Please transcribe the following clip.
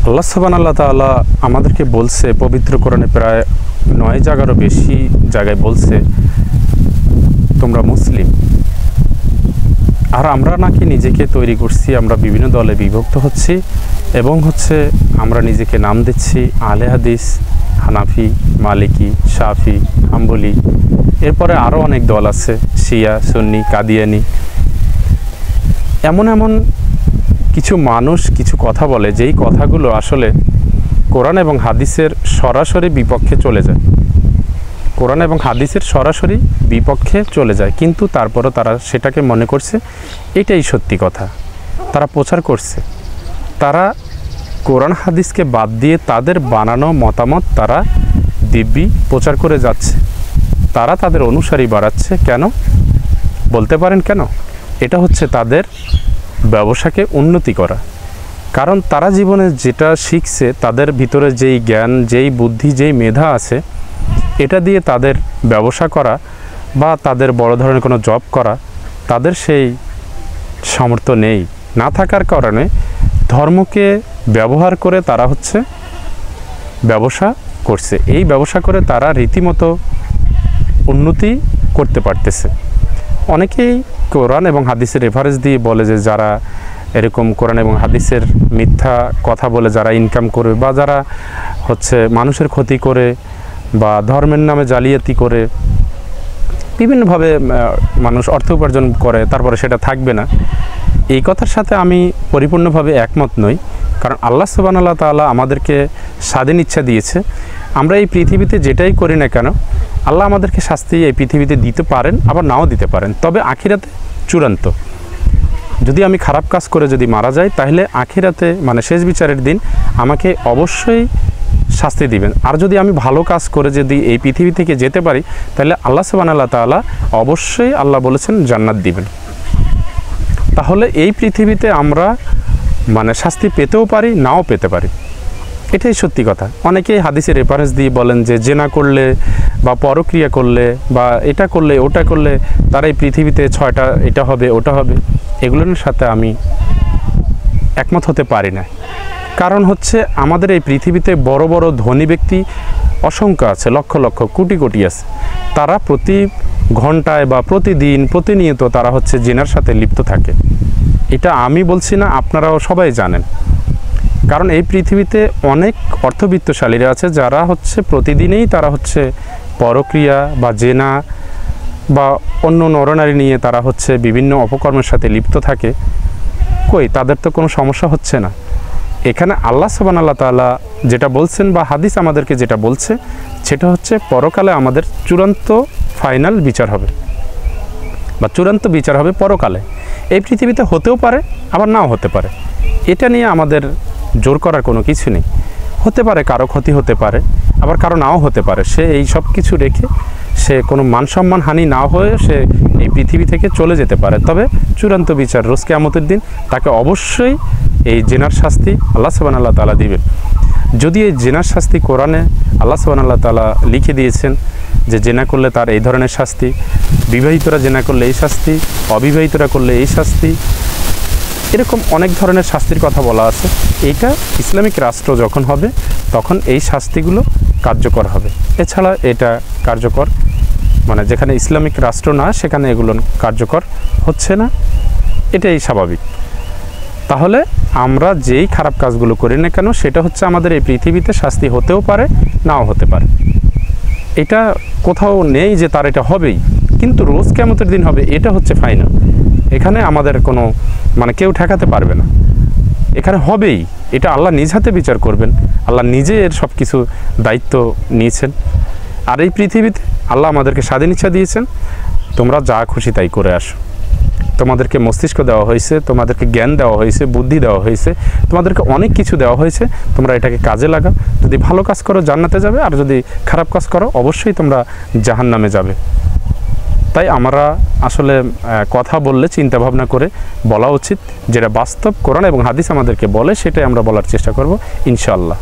আল্লাহ সুবহানাহু ওয়া তাআলা আমাদেরকে বলছে পবিত্র কোরআনে প্রায় 9 জায়গারও বেশি জায়গায় বলছে তোমরা মুসলিম। আর আমরা নাকি নিজেকে তৈরি করছি, আমরা বিভিন্ন দলে বিভক্ত হচ্ছি এবং আমরা নিজেকে নাম দিচ্ছি আহলে হাদিস, হানাফি, মালিকি, শাফি, হাম্বলি। এরপরে আরও অনেক দল আছে, শিয়া, সুন্নি, কাদিয়ানি। এমন কিছু মানুষ কিছু কথা বলে যেই কথাগুলো আসলে কোরআন এবং হাদিসের সরাসরি বিপক্ষে চলে যায়, কোরআন এবং হাদিসের সরাসরি বিপক্ষে চলে যায়, কিন্তু তারপরও তারা সেটাকে মনে করছে এটাই সত্যি কথা। তারা প্রচার করছে, তারা কোরআন হাদিসকে বাদ দিয়ে তাদের বানানো মতামত তারা দিব্যি প্রচার করে যাচ্ছে, তারা তাদের অনুসারী বাড়াচ্ছে। কেন বলতে পারেন কেন? এটা হচ্ছে তাদের ব্যবসাকে উন্নতি করা। কারণ তারা জীবনে যেটা শিখছে, তাদের ভিতরে যেই জ্ঞান, যেই বুদ্ধি, যেই মেধা আছে, এটা দিয়ে তাদের ব্যবসা করা বা তাদের বড় ধরনের কোনো জব করা তাদের সেই সামর্থ্য নেই। না থাকার কারণে ধর্মকে ব্যবহার করে তারা ব্যবসা করছে। এই ব্যবসা করে তারা রীতিমতো উন্নতি করতে পারতেছে। অনেকেই কোরআন এবং হাদিসের রেফারেন্স দিয়ে বলে যে যারা এরকম কোরআন এবং হাদিসের মিথ্যা কথা বলে যারা ইনকাম করে বা যারা মানুষের ক্ষতি করে বা ধর্মের নামে জালিয়াতি করে বিভিন্নভাবে মানুষ অর্থ উপার্জন করে, তারপরে সেটা থাকবে না, এই কথার সাথে আমি পরিপূর্ণভাবে একমত নই। কারণ আল্লাহ সুবহানাহু ওয়া তাআলা আমাদেরকে স্বাধীন ইচ্ছা দিয়েছে। আমরা এই পৃথিবীতে যেটাই করি না কেন, আল্লাহ আমাদেরকে শাস্তি এই পৃথিবীতে দিতে পারেন, আবার নাও দিতে পারেন। তবে আখিরাতে চূড়ান্ত, যদি আমি খারাপ কাজ করে যদি মারা যাই, তাহলে আখিরাতে শেষ বিচারের দিন আমাকে অবশ্যই শাস্তি দিবেন। আর যদি আমি ভালো কাজ করে যদি এই পৃথিবী থেকে যেতে পারি, তাহলে আল্লাহ সুবহানাহু ওয়া তাআলা অবশ্যই আল্লাহ বলেছেন জান্নাত দিবেন। তাহলে এই পৃথিবীতে আমরা শাস্তি পেতেও পারি, নাও পেতে পারি, এটাই সত্যি কথা। অনেকেই হাদিসের রেফারেন্স দিয়ে বলেন যে জেনা করলে বা পরক্রিয়া করলে বা এটা করলে ওটা করলে তার এই পৃথিবীতে 6টা এটা হবে ওটা হবে। এগুলোর সাথে আমি একমত হতে পারি না। কারণ আমাদের এই পৃথিবীতে বড় বড় ধনী ব্যক্তি অসংখ্য আছে, লক্ষ লক্ষ কোটি কোটি আছে। তারা প্রতি ঘন্টায় বা প্রতিদিন প্রতিনিয়ত তারা জেনার সাথে লিপ্ত থাকে। এটা আমি বলছি না, আপনারাও সবাই জানেন। কারণ এই পৃথিবীতে অনেক অর্থবিত্তশালীরা আছে যারা প্রতিদিনেই তারা পরক্রিয়া বা জেনা বা অন্য নরনারী নিয়ে তারা বিভিন্ন অপকর্মের সাথে লিপ্ত থাকে। কই, তাদের তো কোনো সমস্যা হচ্ছে না। এখানে আল্লাহ সুবহানাহু ওয়া তাআলা যেটা বলছেন বা হাদিস আমাদেরকে যেটা বলছে, সেটা পরকালে আমাদের চূড়ান্ত ফাইনাল বিচার হবে বা চূড়ান্ত বিচার হবে পরকালে। এই পৃথিবীতে হতেও পারে, আবার নাও হতে পারে। এটা নিয়ে আমাদের জোর করার কোনো কিছু নেই। হতে পারে কারো ক্ষতি হতে পারে, আবার কারো নাও হতে পারে। সে এই সব কিছু রেখে সে কোনো মানসম্মান হানি না হয়ে সে এই পৃথিবী থেকে চলে যেতে পারে। তবে চূড়ান্ত বিচার রোজ কিয়ামতের দিন তাকে অবশ্যই এই জেনার শাস্তি আল্লাহ সুবহানাহু ওয়া তাআলা দিবেন। যদি এই জেনার শাস্তি কোরআনে আল্লাহ সুবহানাহু ওয়া তাআলা লিখে দিয়েছেন যে জেনা করলে তার এই ধরনের শাস্তি, বিবাহিতরা জেনা করলে এই শাস্তি, অবিবাহিতরা করলে এই শাস্তি, এরকম অনেক ধরনের শাস্তির কথা বলা আছে। এইটা ইসলামিক রাষ্ট্র যখন হবে তখন এই শাস্তিগুলো কার্যকর হবে। এছাড়া এটা কার্যকর যেখানে ইসলামিক রাষ্ট্র না, সেখানে এগুলো কার্যকর হচ্ছে না, এটাই স্বাভাবিক। তাহলে আমরা যেই খারাপ কাজগুলো করি না কেন, সেটা আমাদের এই পৃথিবীতে শাস্তি হতেও পারে, নাও হতে পারে। এটা কোথাও নেই যে তার এটা হবেই, কিন্তু রোজ কিয়ামতের দিন হবে, এটা ফাইনাল। এখানে আমাদের কোনো কেউ ঠেকাতে পারবে না, এখানে হবেই। এটা আল্লাহ নিজ হাতে বিচার করবেন, আল্লাহ নিজে এর সব কিছু দায়িত্ব নিয়েছেন। আর এই পৃথিবীতে আল্লাহ আমাদেরকে স্বাধীন ইচ্ছা দিয়েছেন, তোমরা যা খুশি তাই করে আসো। তোমাদেরকে মস্তিষ্ক দেওয়া হয়েছে, তোমাদেরকে জ্ঞান দেওয়া হয়েছে, বুদ্ধি দেওয়া হয়েছে, তোমাদেরকে অনেক কিছু দেওয়া হয়েছে। তোমরা এটাকে কাজে লাগাও। যদি ভালো কাজ করো জান্নাতে যাবে, আর যদি খারাপ কাজ করো অবশ্যই তোমরা জাহান্নামে যাবে। তাই আমরা আসলে কথা বললে চিন্তা ভাবনা করে বলা উচিত, যেটা বাস্তব কোরআন এবং হাদিস আমাদেরকে বলে সেটাই আমরা বলার চেষ্টা করব ইনশাআল্লাহ।